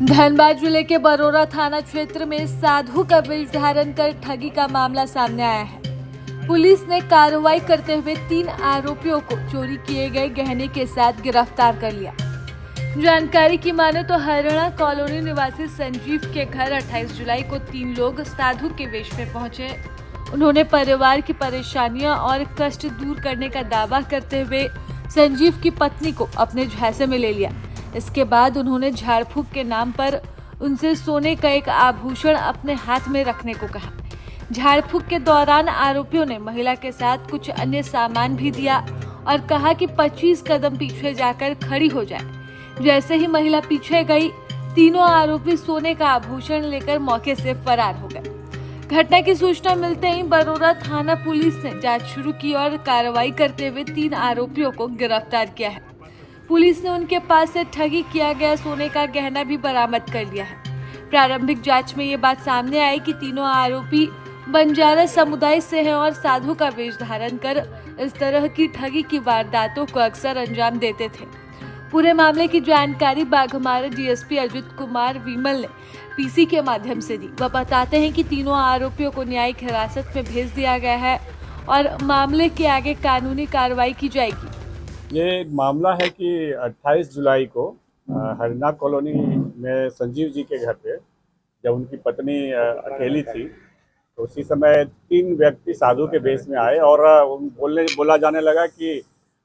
धनबाद जिले के बरोरा थाना क्षेत्र में साधु का वेश धारण कर ठगी का मामला सामने आया है। पुलिस ने कार्रवाई करते हुए 3 आरोपियों को चोरी किए गए गहने के साथ गिरफ्तार कर लिया। जानकारी की माने तो हरियाणा कॉलोनी निवासी संजीव के घर 28 जुलाई को 3 लोग साधु के वेश में पहुंचे। उन्होंने परिवार की परेशानियां और कष्ट दूर करने का दावा करते हुए संजीव की पत्नी को अपने झांसे में ले लिया। इसके बाद उन्होंने झाड़ फूक के नाम पर उनसे सोने का एक आभूषण अपने हाथ में रखने को कहा। झाड़ फूक के दौरान आरोपियों ने महिला के साथ कुछ अन्य सामान भी दिया और कहा कि 25 कदम पीछे जाकर खड़ी हो जाए। जैसे ही महिला पीछे गई, तीनों आरोपी सोने का आभूषण लेकर मौके से फरार हो गए। घटना की सूचना मिलते ही बरोरा थाना पुलिस ने जांच शुरू की और कार्रवाई करते हुए 3 आरोपियों को गिरफ्तार किया है। पुलिस ने उनके पास से ठगी किया गया सोने का गहना भी बरामद कर लिया है। प्रारंभिक जांच में ये बात सामने आई कि तीनों आरोपी बंजारा समुदाय से हैं और साधु का वेश धारण कर इस तरह की ठगी की वारदातों को अक्सर अंजाम देते थे। पूरे मामले की जानकारी बाघमारा डीएसपी अजित कुमार विमल ने पीसी के माध्यम से दी। वह बताते हैं कि तीनों आरोपियों को न्यायिक हिरासत में भेज दिया गया है और मामले के आगे कानूनी कार्रवाई की जाएगी। ये एक मामला है कि 28 जुलाई को हरियाणा कॉलोनी में संजीव जी के घर पे जब उनकी पत्नी अकेली थी तो उसी समय 3 व्यक्ति साधु के वेश में आए और बोला जाने लगा कि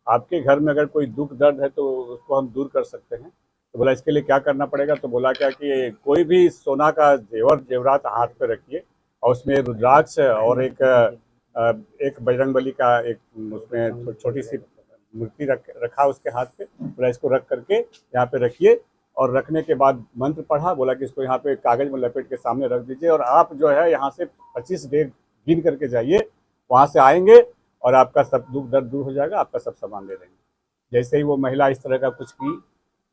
आपके घर में अगर कोई दुख दर्द है तो उसको हम दूर कर सकते हैं। तो बोला इसके लिए क्या करना पड़ेगा, तो बोला क्या कि कोई भी सोना का जेवरात हाथ पे रखिए और उसमें रुद्राक्ष और एक बजरंगबली का एक उसमें छोटी सी मूर्ति रखा उसके हाथ पे। बोला इसको रख करके यहाँ पे रखिए और रखने के बाद मंत्र पढ़ा। बोला कि इसको यहाँ पे कागज में लपेट के सामने रख दीजिए और आप जो है यहाँ से 25 डेग गिन करके जाइए, वहाँ से आएंगे और आपका सब दुख दर्द दूर हो जाएगा, आपका सब सामान दे देंगे। जैसे ही वो महिला इस तरह का कुछ की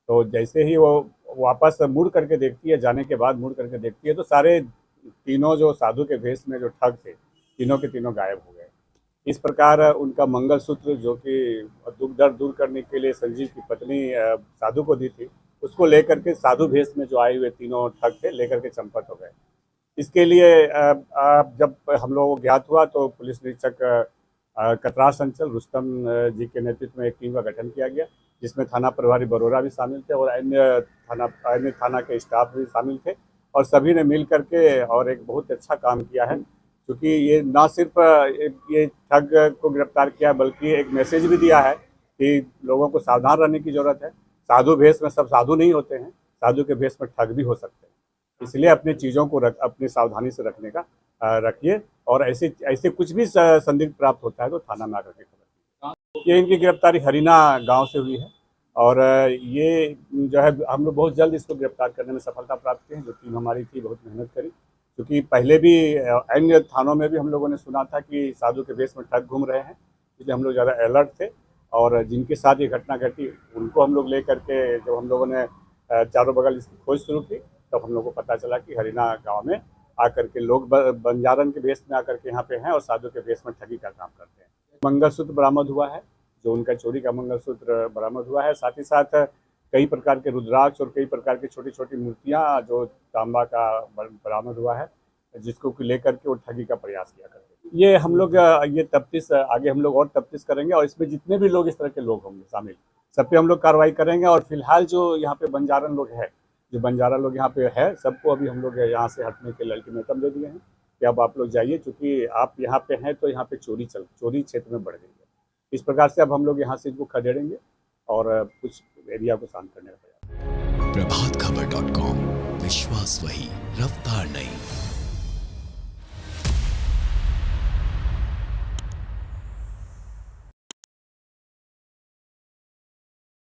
तो जैसे ही वो वापस मुड़ करके देखती है, जाने के बाद मुड़ करके देखती है तो सारे तीनों जो साधु के भेष में जो ठग थे तीनों के तीनों गायब हो गए। इस प्रकार उनका मंगलसूत्र जो कि दुख दर्द दूर करने के लिए संजीव की पत्नी साधु को दी थी, उसको लेकर के साधु भेष में जो आए हुए तीनों ठग थे लेकर के चंपत हो गए। इसके लिए जब हम लोगों को ज्ञात हुआ तो पुलिस निरीक्षक कतरास अंचल रुस्तम जी के नेतृत्व में एक टीम का गठन किया गया, जिसमें थाना प्रभारी बरोरा भी शामिल थे और अन्य थाना के स्टाफ भी शामिल थे और सभी ने मिल करके और एक बहुत अच्छा काम किया है। क्योंकि ये ना सिर्फ ये ठग को गिरफ्तार किया बल्कि एक मैसेज भी दिया है कि लोगों को सावधान रहने की ज़रूरत है। साधु भेष में सब साधु नहीं होते हैं, साधु के भेष में ठग भी हो सकते हैं। इसलिए अपनी चीज़ों को अपनी सावधानी से रखने का रखिए और ऐसे कुछ भी संदिग्ध प्राप्त होता है तो थाना में आकर के खबर कीजिए। ये इनकी गिरफ्तारी हरिना गाँव से हुई है और ये जो है हम लोग बहुत जल्द इसको गिरफ्तार करने में सफलता प्राप्त की है। जो टीम हमारी थी बहुत मेहनत करी, क्योंकि पहले भी अन्य थानों में भी हम लोगों ने सुना था कि साधु के वेश में ठग घूम रहे हैं, इसलिए हम लोग ज़्यादा अलर्ट थे और जिनके साथ ये घटना घटी उनको हम लोग ले करके जब हम लोगों ने चारों बगल इसकी खोज शुरू की तब हम लोग को पता चला कि हरिना गांव में आकर के लोग बंजारन के वेश में आकर के यहाँ पे हैं और साधु के वेश में ठगी का काम करते हैं। मंगलसूत्र बरामद हुआ है, जो उनका चोरी का मंगलसूत्र बरामद हुआ है। साथ ही साथ कई प्रकार के रुद्राक्ष और कई प्रकार की छोटी छोटी मूर्तियाँ जो तांबा का बरामद हुआ है, जिसको लेकर के वो ठगी का प्रयास किया करते हैं। ये हम लोग ये तफ्तीश आगे हम लोग और तफ्तीश करेंगे और इसमें जितने भी लोग इस तरह के लोग होंगे शामिल, सब पे हम लोग कार्रवाई करेंगे। और फिलहाल जो यहाँ पे बंजारन लोग हैं, जो बंजारा लोग यहाँ पे है, सबको अभी हम लोग यहाँ से हटने के लिए अल्टीमेटम दे दिए हैं कि अब आप लोग जाइए, क्योंकि आप यहाँ पे हैं तो यहाँ पे चोरी क्षेत्र में बढ़ गई है। इस प्रकार से अब हम लोग यहाँ से इनको खदेड़ेंगे और कुछ एरिया को शांत करने का प्रयास। प्रभातखबर.com, विश्वास वही, रफ्तार नहीं।